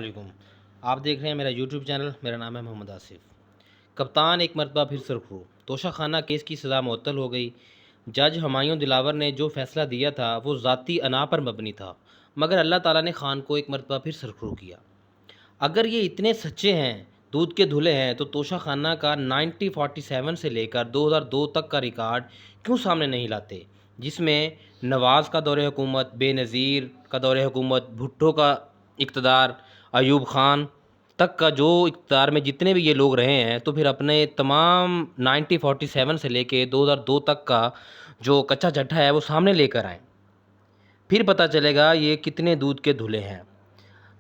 علیکم۔ آپ دیکھ رہے ہیں میرا یوٹیوب چینل، میرا نام ہے محمد آصف۔ کپتان ایک مرتبہ پھر سرخرو، توشہ خانہ کیس کی سزا معطل ہو گئی۔ جج ہمایوں دلاور نے جو فیصلہ دیا تھا وہ ذاتی انا پر مبنی تھا، مگر اللہ تعالیٰ نے خان کو ایک مرتبہ پھر سرخرو کیا۔ اگر یہ اتنے سچے ہیں، دودھ کے دھلے ہیں، تو توشہ خانہ کا 1947 سے لے کر 2002 تک کا ریکارڈ کیوں سامنے نہیں لاتے، جس میں نواز کا دور حکومت، بے نظیر کا دور حکومت، بھٹو کا اقتدار، ایوب خان تک کا جو اقتدار میں جتنے بھی یہ لوگ رہے ہیں، تو پھر اپنے تمام 1947 سے لے کے 2002 تک کا جو کچا چٹھا ہے وہ سامنے لے کر آئیں، پھر پتہ چلے گا یہ کتنے دودھ کے دھلے ہیں۔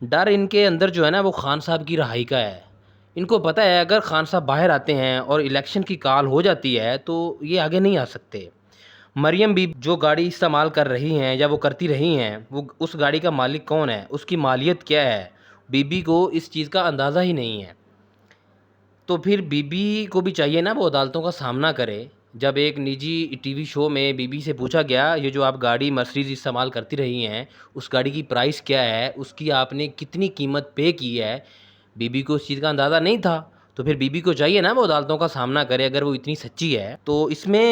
ڈر ان کے اندر جو ہے نا وہ خان صاحب کی رہائی کا ہے۔ ان کو پتہ ہے اگر خان صاحب باہر آتے ہیں اور الیکشن کی کال ہو جاتی ہے تو یہ آگے نہیں آ سکتے۔ مریم بھی جو گاڑی استعمال کر رہی ہیں یا وہ کرتی رہی ہیں، وہ اس گاڑی کا مالک کون ہے، اس کی مالیت کیا ہے، بی بی کو اس چیز کا اندازہ ہی نہیں ہے۔ تو پھر بی بی کو بھی چاہیے نا وہ عدالتوں کا سامنا کرے۔ جب ایک نجی ٹی وی شو میں بی بی سے پوچھا گیا یہ جو آپ گاڑی مرسیڈیز استعمال کرتی رہی ہیں اس گاڑی کی پرائس کیا ہے، اس کی آپ نے کتنی قیمت پے کی ہے، بی بی کو اس چیز کا اندازہ نہیں تھا۔ تو پھر بی بی کو چاہیے نا وہ عدالتوں کا سامنا کرے اگر وہ اتنی سچی ہے۔ تو اس میں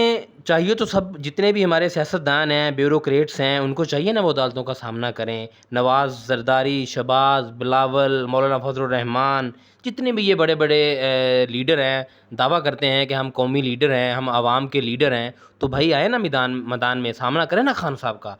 چاہیے تو سب جتنے بھی ہمارے سیاستدان ہیں، بیوروکریٹس ہیں، ان کو چاہیے نا وہ عدالتوں کا سامنا کریں۔ نواز، زرداری، شہباز، بلاول، مولانا فضل الرحمان، جتنے بھی یہ بڑے بڑے لیڈر ہیں، دعویٰ کرتے ہیں کہ ہم قومی لیڈر ہیں، ہم عوام کے لیڈر ہیں، تو بھائی آئے نا میدان میں سامنا کریں نا خان صاحب کا۔